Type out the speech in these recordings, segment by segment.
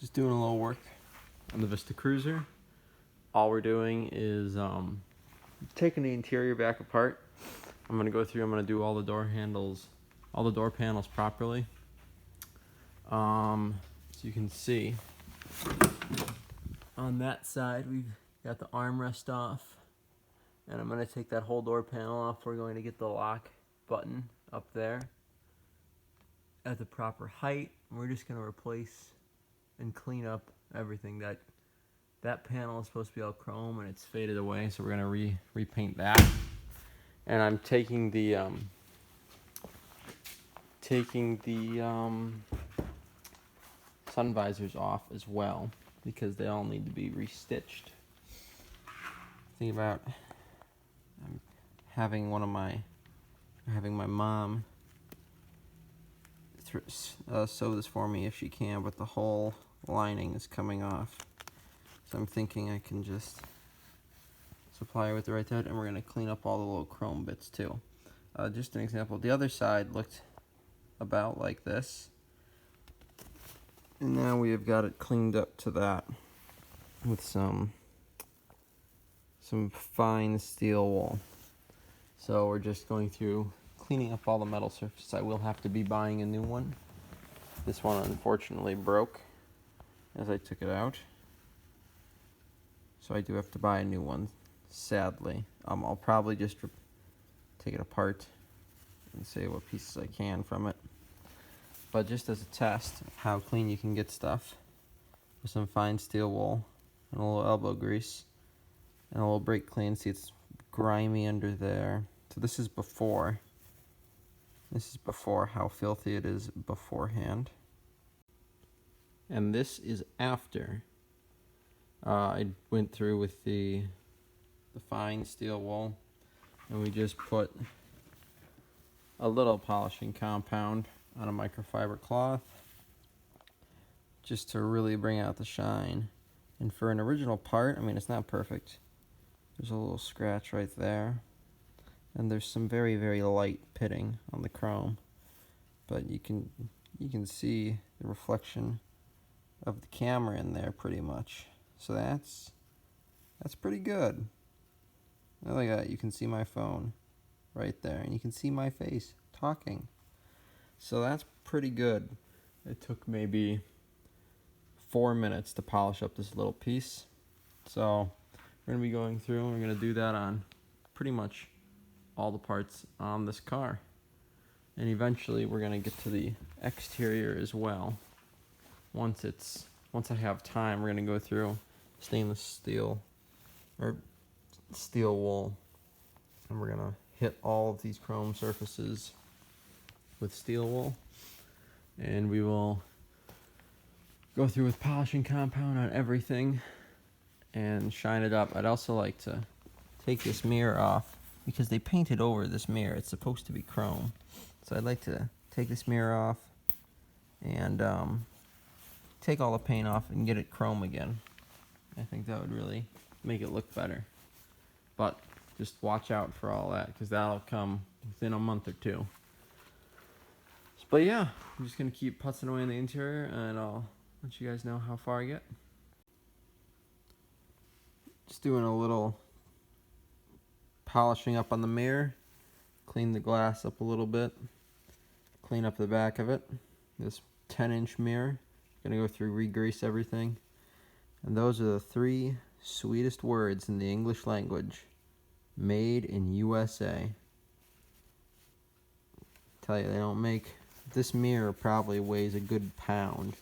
Just doing a little work on the Vista Cruiser. All we're doing is taking the interior back apart. I'm gonna go through, I'm gonna do all the door handles, all the door panels properly. So you can see on that side we've got the armrest off, and I'm gonna take that whole door panel off. We're going to get the lock button up there at the proper height. We're just gonna replace and clean up everything. That panel is supposed to be all chrome and it's faded away, so we're gonna repaint that. And I'm taking the sun visors off as well, because they all need to be restitched. Think about having my mom sew this for me if she can, but the whole lining is coming off. So I'm thinking I can just supply her with the right thread, and we're going to clean up all the little chrome bits too. Just an example, the other side looked about like this, and now we have got it cleaned up to that with some fine steel wool. So we're just going through cleaning up all the metal surfaces. I will have to be buying a new one. This one unfortunately broke as I took it out, so I do have to buy a new one, sadly. I'll probably just take it apart and see what pieces I can from it. But just as a test of how clean you can get stuff with some fine steel wool and a little elbow grease and a little brake clean. See, it's grimy under there. So this is before. This is before how filthy it is beforehand. And this is after. I went through with the fine steel wool, and we just put a little polishing compound on a microfiber cloth just to really bring out the shine. And for an original part, I mean, it's not perfect. There's a little scratch right there, and there's some very, very light pitting on the chrome, but you can see the reflection of the camera in there pretty much. So that's pretty good. Look at that, you can see my phone right there, and you can see my face talking. So that's pretty good. It took maybe 4 minutes to polish up this little piece. So we're gonna be going through and we're gonna do that on pretty much all the parts on this car. And eventually we're gonna get to the exterior as well. Once I have time, we're gonna go through stainless steel or steel wool, and we're gonna hit all of these chrome surfaces with steel wool, and we will go through with polishing compound on everything and shine it up. I'd also like to take this mirror off because they painted over this mirror. It's supposed to be chrome, so I'd like to take this mirror off and take all the paint off and get it chrome again. I think that would really make it look better. But just watch out for all that, because that'll come within a month or two. But yeah, I'm just gonna keep putzing away in the interior, and I'll let you guys know how far I get. Just doing a little polishing up on the mirror, clean the glass up a little bit, clean up the back of it. This 10-inch mirror, gonna go through, re-grease everything. And those are the 3 sweetest words in the English language: made in USA. Tell you, they don't make, this mirror probably weighs a good pound.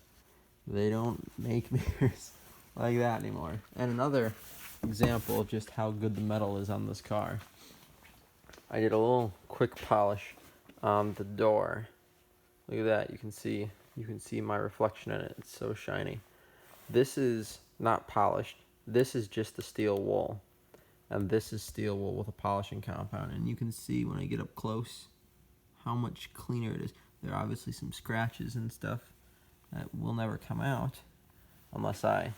They don't make mirrors like that anymore. And another example of just how good the metal is on this car, I did a little quick polish on the door. Look at that, you can see my reflection in it. It's so shiny. This is not polished. This is just the steel wool, and this is steel wool with a polishing compound. And you can see when I get up close how much cleaner it is. There are obviously some scratches and stuff that will never come out unless I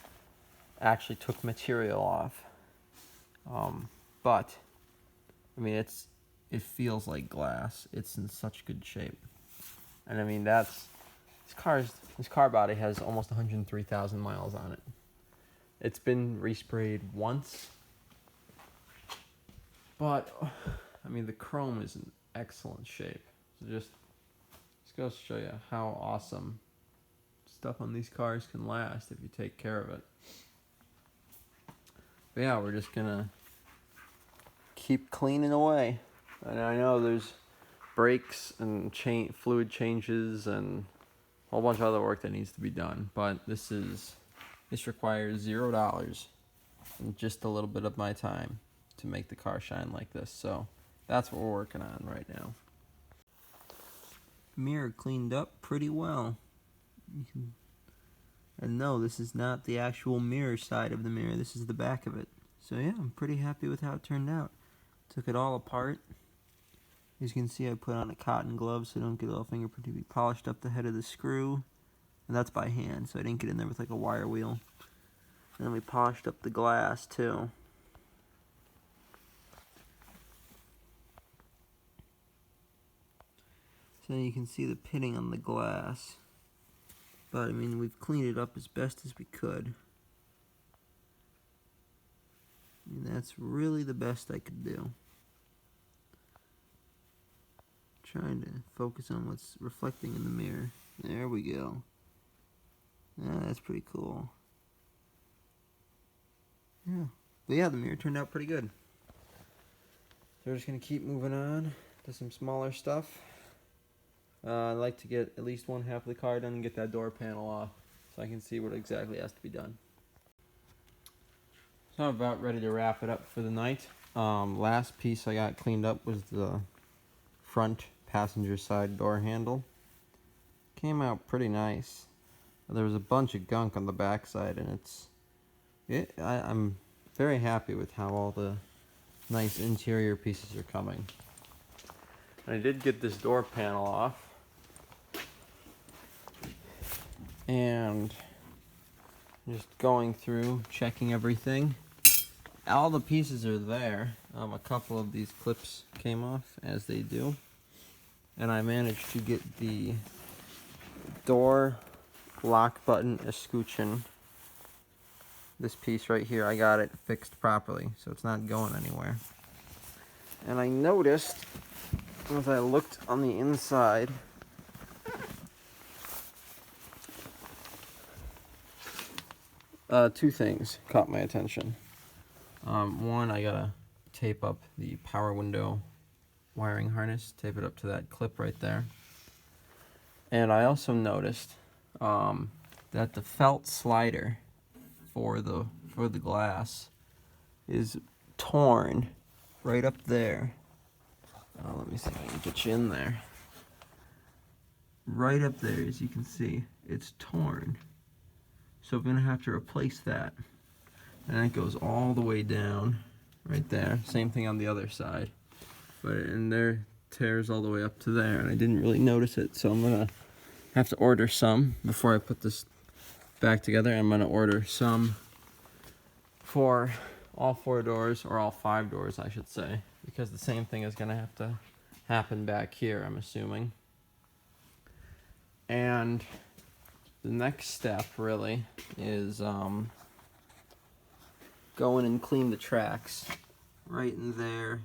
actually took material off. But I mean, it feels like glass. It's in such good shape. And I mean, that's This car body has almost 103,000 miles on it. It's been resprayed once, but I mean the chrome is in excellent shape. So just goes to show you how awesome stuff on these cars can last if you take care of it. But yeah, we're just gonna keep cleaning away. And I know there's brakes and fluid changes and a whole bunch of other work that needs to be done, but this requires $0 and just a little bit of my time to make the car shine like this. So that's what we're working on right now. Mirror cleaned up pretty well. And no, this is not the actual mirror side of the mirror, this is the back of it. So yeah, I'm pretty happy with how it turned out. Took it all apart. As you can see, I put on a cotton glove so I don't get all fingerprinty. We polished up the head of the screw, and that's by hand, so I didn't get in there with like a wire wheel. And then we polished up the glass too. So you can see the pitting on the glass. But I mean, we've cleaned it up as best as we could. And that's really the best I could do. Trying to focus on what's reflecting in the mirror. There we go. Yeah, that's pretty cool. Yeah. But yeah, the mirror turned out pretty good. So we're just going to keep moving on to some smaller stuff. I'd like to get at least one half of the car done and get that door panel off so I can see what exactly has to be done. So I'm about ready to wrap it up for the night. Last piece I got cleaned up was the front passenger side door handle. Came out pretty nice. There was a bunch of gunk on the back side, and I'm very happy with how all the nice interior pieces are coming. And I did get this door panel off. And just going through, checking everything. All the pieces are there. A couple of these clips came off, as they do. And I managed to get the door lock button escutcheon. This piece right here, I got it fixed properly, so it's not going anywhere. And I noticed, as I looked on the inside, two things caught my attention. One, I gotta tape up the power window wiring harness, tape it up to that clip right there. And I also noticed that the felt slider for the glass is torn right up there. Let me see if I can get you in there. Right up there, as you can see, it's torn. So I'm gonna have to replace that. And it goes all the way down right there. Same thing on the other side. But in there, tears all the way up to there, and I didn't really notice it, so I'm gonna have to order some before I put this back together. I'm gonna order some for all 4 doors, or all 5 doors, I should say, because the same thing is gonna have to happen back here, I'm assuming. And the next step really is go in and clean the tracks. Right in there,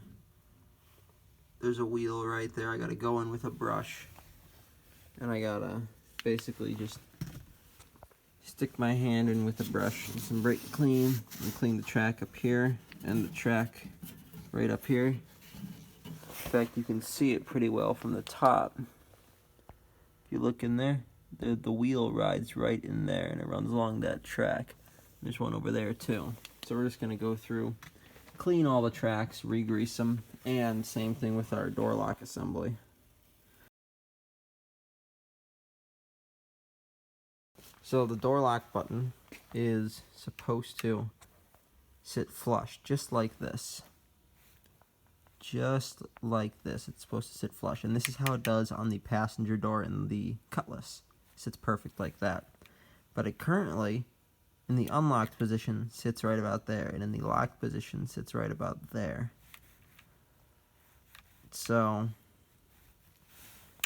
there's a wheel right there. I gotta go in with a brush, and I gotta basically just stick my hand in with a brush and some brake clean and clean the track up here and the track right up here. In fact, you can see it pretty well from the top. If you look in there, the wheel rides right in there, and it runs along that track. There's one over there too. So we're just gonna go through, clean all the tracks, re-grease them, and same thing with our door lock assembly. So the door lock button is supposed to sit flush, just like this. Just like this, it's supposed to sit flush. And this is how it does on the passenger door in the Cutlass. It sits perfect like that. But it currently, in the unlocked position, sits right about there, and in the locked position, sits right about there. So,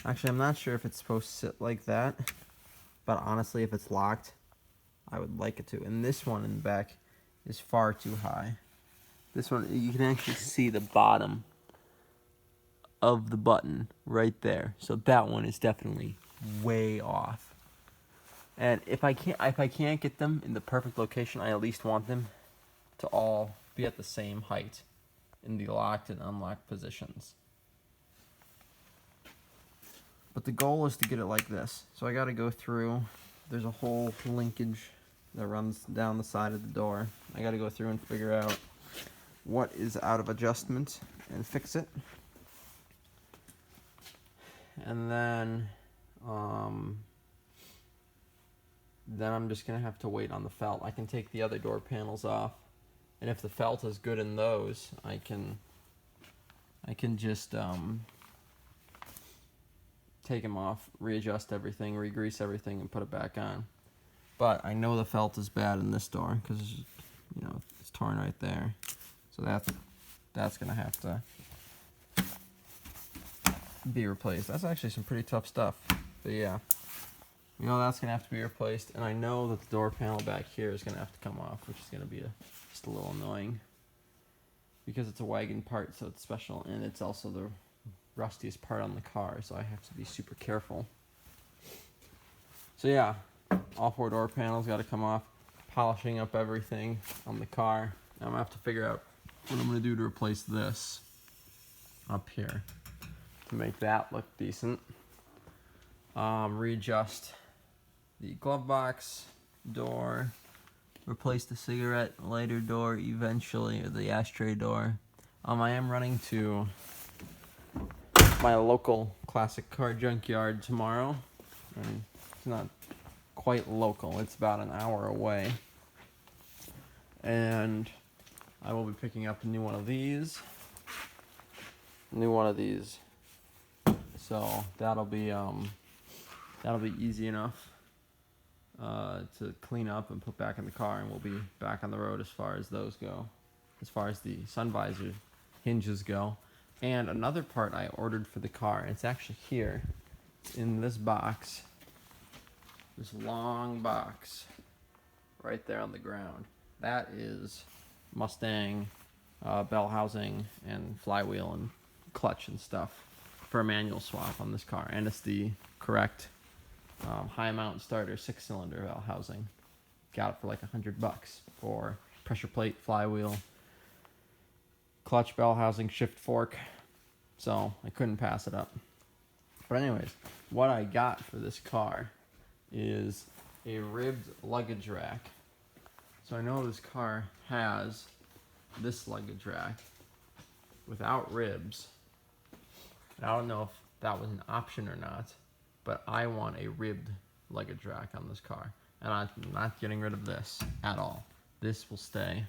actually, I'm not sure if it's supposed to sit like that, but honestly, if it's locked, I would like it to. And this one in the back is far too high. This one, you can actually see the bottom of the button right there. So that one is definitely way off. And if I can't get them in the perfect location, I at least want them to all be at the same height in the locked and unlocked positions. But the goal is to get it like this. So I got to go through. There's a whole linkage that runs down the side of the door. I got to go through and figure out what is out of adjustment and fix it. And then I'm just gonna have to wait on the felt. I can take the other door panels off, and if the felt is good in those, I can just take them off, readjust everything, re-grease everything, and put it back on. But I know the felt is bad in this door because it's torn right there. So that's gonna have to be replaced. That's actually some pretty tough stuff. But yeah, that's gonna have to be replaced. And I know that the door panel back here is gonna have to come off, which is gonna be just a little annoying because it's a wagon part, so it's special, and it's also the rustiest part on the car, so I have to be super careful. So yeah, all 4 door panels got to come off. Polishing up everything on the car. I'm gonna have to figure out what I'm gonna do to replace this up here to make that look decent. Readjust the glove box door, replace the cigarette lighter door eventually, or the ashtray door. I am running to my local classic car junkyard tomorrow, and it's not quite local, it's about an hour away, and I will be picking up a new one of these, so that'll be easy enough to clean up and put back in the car, and we'll be back on the road as far as those go, as far as the sun visor hinges go. And another part I ordered for the car, it's actually here in this box, this long box right there on the ground. That is Mustang bell housing and flywheel and clutch and stuff for a manual swap on this car, and it's the correct high mount starter 6-cylinder bell housing. Got it for like $100 for pressure plate, flywheel, clutch, bell housing, shift fork, so I couldn't pass it up. But anyways, what I got for this car is a ribbed luggage rack. So I know this car has this luggage rack without ribs. And I don't know if that was an option or not, but I want a ribbed luggage rack on this car. And I'm not getting rid of this at all. This will stay.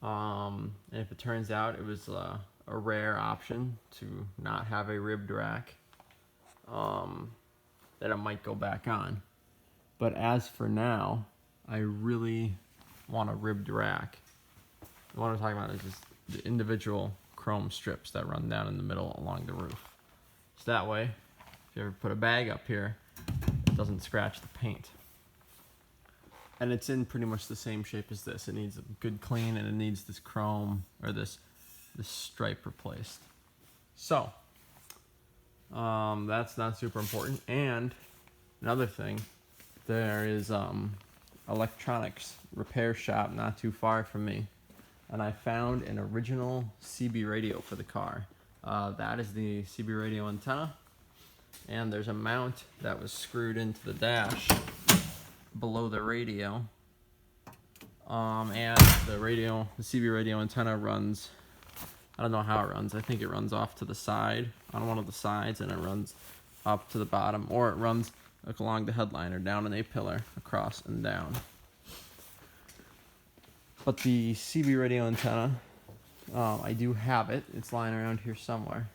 And if it turns out it was a rare option to not have a ribbed rack, then it might go back on. But as for now, I really want a ribbed rack. What I'm talking about is just the individual chrome strips that run down in the middle along the roof. So that way, if you ever put a bag up here, it doesn't scratch the paint. And it's in pretty much the same shape as this. It needs a good clean, and it needs this chrome, or this stripe replaced. So, that's not super important. And another thing, there is electronics repair shop not too far from me, and I found an original CB radio for the car. That is the CB radio antenna, and there's a mount that was screwed into the dash below the radio, and the CB radio antenna runs, I don't know how it runs, I think it runs off to the side, on one of the sides, and it runs up to the bottom, or it runs along the headliner, down an A-pillar, across and down. But the CB radio antenna, I do have it. It's lying around here somewhere.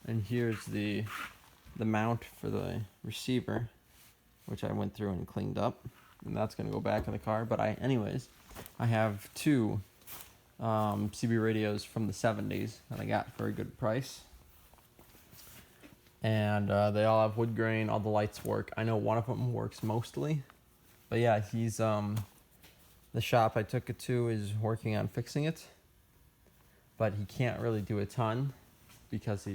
And here's the mount for the receiver, which I went through and cleaned up. And that's going to go back in the car. But I have 2 CB radios from the 70s that I got for a good price. and they all have wood grain. All the lights work. I know one of them works mostly, but yeah, he's the shop I took it to is working on fixing it, but he can't really do a ton because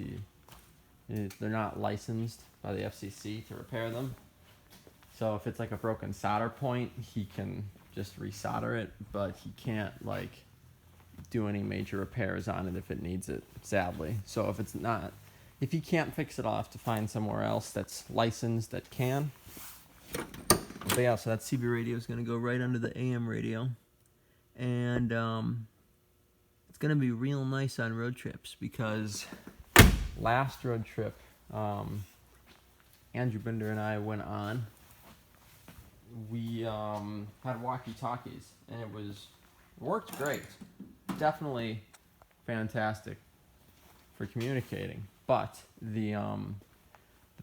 they're not licensed by the FCC to repair them. So if it's like a broken solder point, he can just resolder it, but he can't like do any major repairs on it if it needs it, sadly. So if he can't fix it, I'll have to find somewhere else that's licensed that can. But yeah, so that CB radio is going to go right under the AM radio. And it's going to be real nice on road trips because last road trip Andrew Binder and I went on, we had walkie-talkies, and it worked great. Definitely fantastic for communicating, but the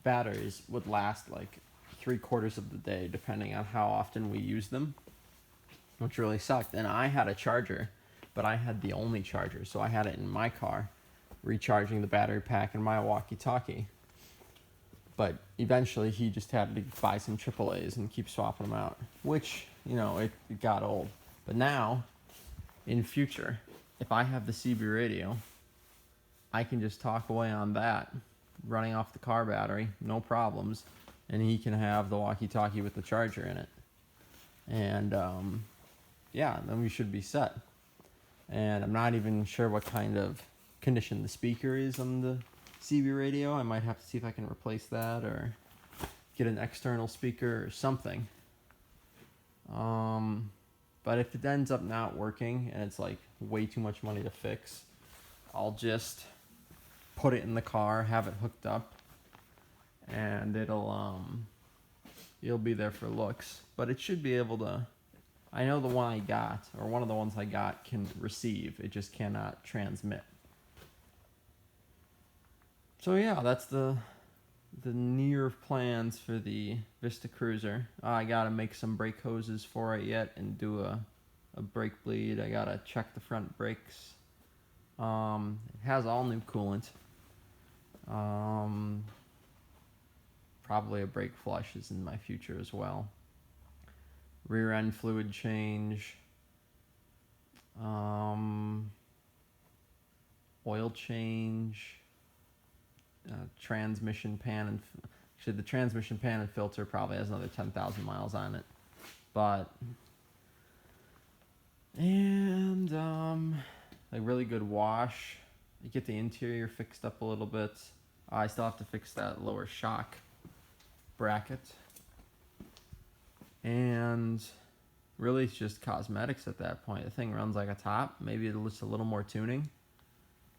batteries would last like 3/4 of the day, depending on how often we use them, which really sucked. And I had a charger, but I had the only charger, so I had it in my car, recharging the battery pack in my walkie-talkie. But eventually he just had to buy some AAAs and keep swapping them out, which, it got old. But now, in future, if I have the CB radio, I can just talk away on that, running off the car battery, no problems, and he can have the walkie-talkie with the charger in it. And, then we should be set. And I'm not even sure what kind of condition the speaker is on the CB radio. I might have to see if I can replace that or get an external speaker or something. But if it ends up not working and it's like way too much money to fix, I'll just put it in the car, have it hooked up, and it'll be there for looks. But it should be able to. I know the one I got, or one of the ones I got, can receive. It just cannot transmit. So yeah, that's the near plans for the Vista Cruiser. I gotta make some brake hoses for it yet and do a brake bleed. I gotta check the front brakes. It has all new coolant. Probably a brake flush is in my future as well. Rear end fluid change. Oil change. Transmission pan and actually the transmission pan and filter probably has another 10,000 miles on it, like really good wash. You get the interior fixed up a little bit. I still have to fix that lower shock bracket, and really it's just cosmetics at that point. The thing runs like a top. Maybe it'll just a little more tuning.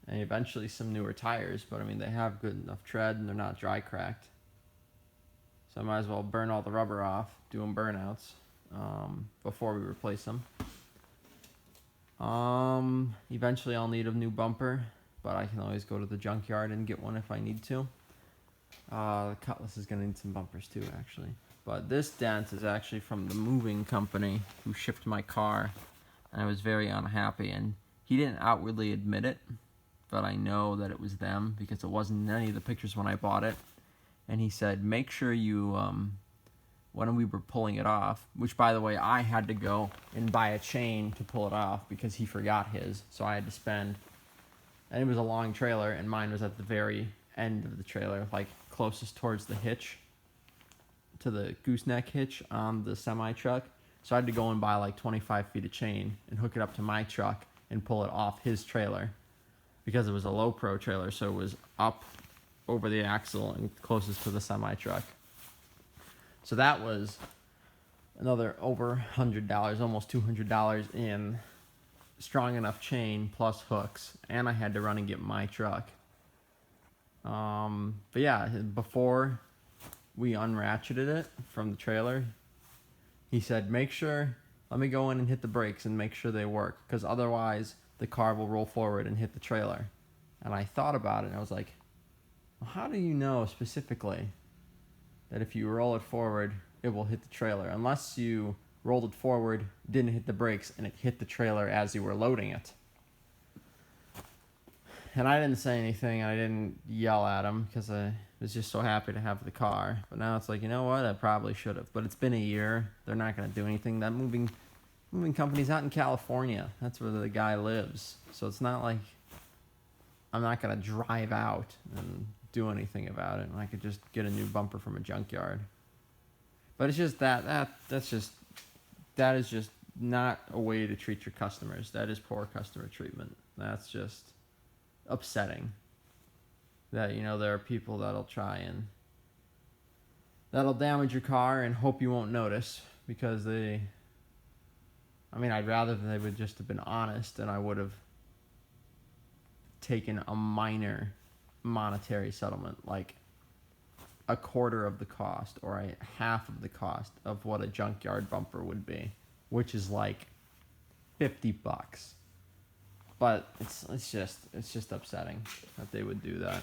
And eventually some newer tires, but I mean, they have good enough tread and they're not dry cracked. So I might as well burn all the rubber off, do them burnouts before we replace them. Eventually I'll need a new bumper, but I can always go to the junkyard and get one if I need to. The Cutlass is gonna need some bumpers too, actually. But this dent is actually from the moving company who shipped my car, and I was very unhappy, and he didn't outwardly admit it, but I know that it was them because it wasn't in any of the pictures when I bought it. And he said, make sure you, when we were pulling it off, which by the way, I had to go and buy a chain to pull it off because he forgot his. So I had to spend, and it was a long trailer, and mine was at the very end of the trailer, like closest towards the hitch, to the gooseneck hitch on the semi-truck. So I had to go and buy like 25 feet of chain and hook it up to my truck and pull it off his trailer, because it was a low pro trailer, so it was up over the axle and closest to the semi-truck. So that was another over $100, almost $200 in strong enough chain plus hooks, and I had to run and get my truck. But yeah, before we unratcheted it from the trailer, he said, let me go in and hit the brakes and make sure they work, because otherwise the car will roll forward and hit the trailer. And I thought about it, and I was like, well, how do you know specifically that if you roll it forward, it will hit the trailer? Unless you rolled it forward, didn't hit the brakes, and it hit the trailer as you were loading it. And I didn't say anything. I didn't yell at him because I was just so happy to have the car. But now it's like, you know what? I probably should have. But it's been a year. They're not going to do anything. That moving company's out in California. That's where the guy lives. So it's not like I'm not going to drive out and do anything about it. I could just get a new bumper from a junkyard. But it's just that is just not a way to treat your customers. That is poor customer treatment. That's just upsetting. That, you know, there are people that'll damage your car and hope you won't notice because I'd rather they would just have been honest and I would have taken a minor monetary settlement, like a quarter of the cost or a half of the cost of what a junkyard bumper would be, which is like $50. But it's just upsetting that they would do that.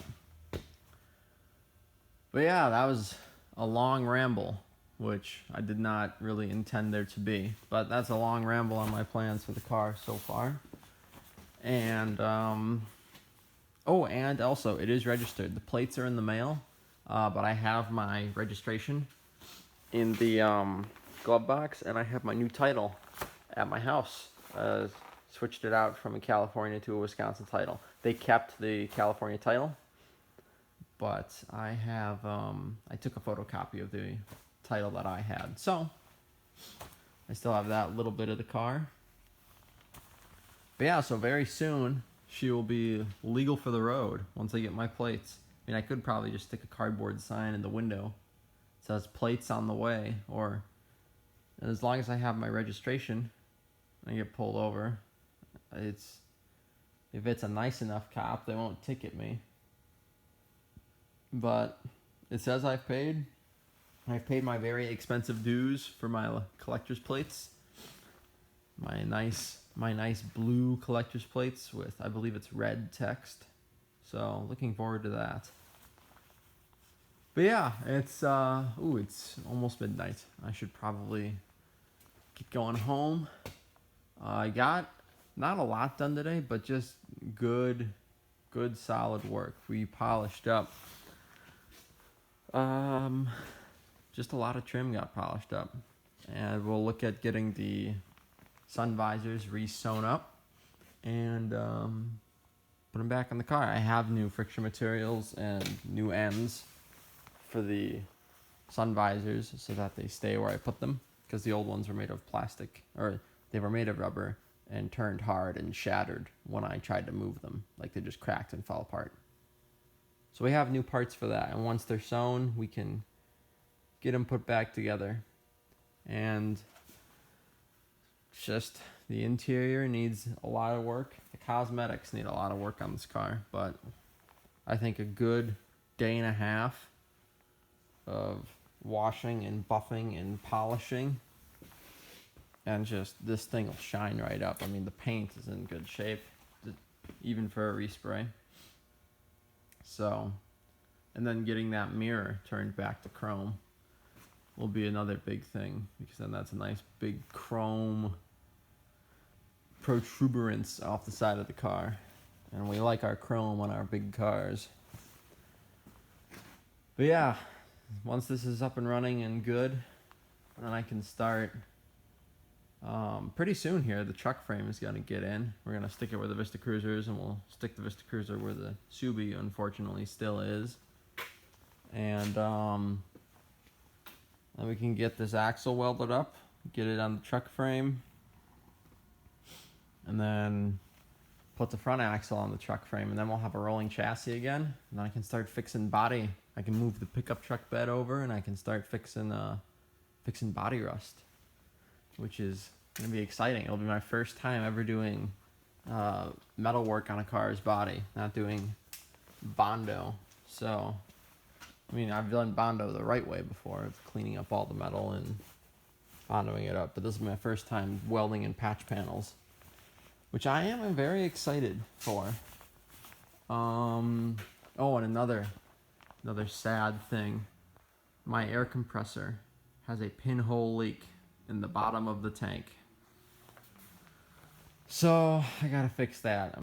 But yeah, that was a long ramble, which I did not really intend there to be. But that's a long ramble on my plans for the car so far. And and also it is registered. The plates are in the mail. But I have my registration in the glove box, and I have my new title at my house. Switched it out from a California to a Wisconsin title. They kept the California title, but I have I took a photocopy of the title that I had. So I still have that little bit of the car. But yeah, so very soon she will be legal for the road once I get my plates. I mean, I could probably just stick a cardboard sign in the window. It says plates on the way, or as long as I have my registration, I get pulled over. If it's a nice enough cop, they won't ticket me. But it says I've paid my very expensive dues for my collector's plates. My nice blue collector's plates with, I believe it's red text. So looking forward to that. But yeah, it's almost midnight. I should probably get going home. I got not a lot done today, but just good solid work. We polished up. Just a lot of trim got polished up. And we'll look at getting the sun visors re-sewn up and put them back on the car. I have new friction materials and new ends for the sun visors so that they stay where I put them, because the old ones were made of plastic, or they were made of rubber and turned hard and shattered when I tried to move them. Like they just cracked and fell apart. So we have new parts for that, and once they're sewn, we can get them put back together. And just the interior needs a lot of work. The cosmetics need a lot of work on this car, but I think a good day and a half of washing and buffing and polishing, and just this thing will shine right up. I mean, the paint is in good shape, even for a respray. So, and then getting that mirror turned back to chrome will be another big thing, because then that's a nice big chrome protuberance off the side of the car, and we like our chrome on our big cars. But yeah, once this is up and running and good, then I can start pretty soon here. The truck frame is going to get in. We're going to stick it where the Vista Cruiser is, and we'll stick the Vista Cruiser where the Subi unfortunately still is. And then we can get this axle welded up, get it on the truck frame, and then put the front axle on the truck frame, and then we'll have a rolling chassis again. And then I can start fixing body. I can move the pickup truck bed over, and I can start fixing body rust, which is going to be exciting. It'll be my first time ever doing metal work on a car's body, not doing Bondo. So, I mean, I've done Bondo the right way before, of cleaning up all the metal and Bondoing it up, but this is my first time welding in patch panels, which I am very excited for. And another sad thing. My air compressor has a pinhole leak in the bottom of the tank. So I gotta fix that.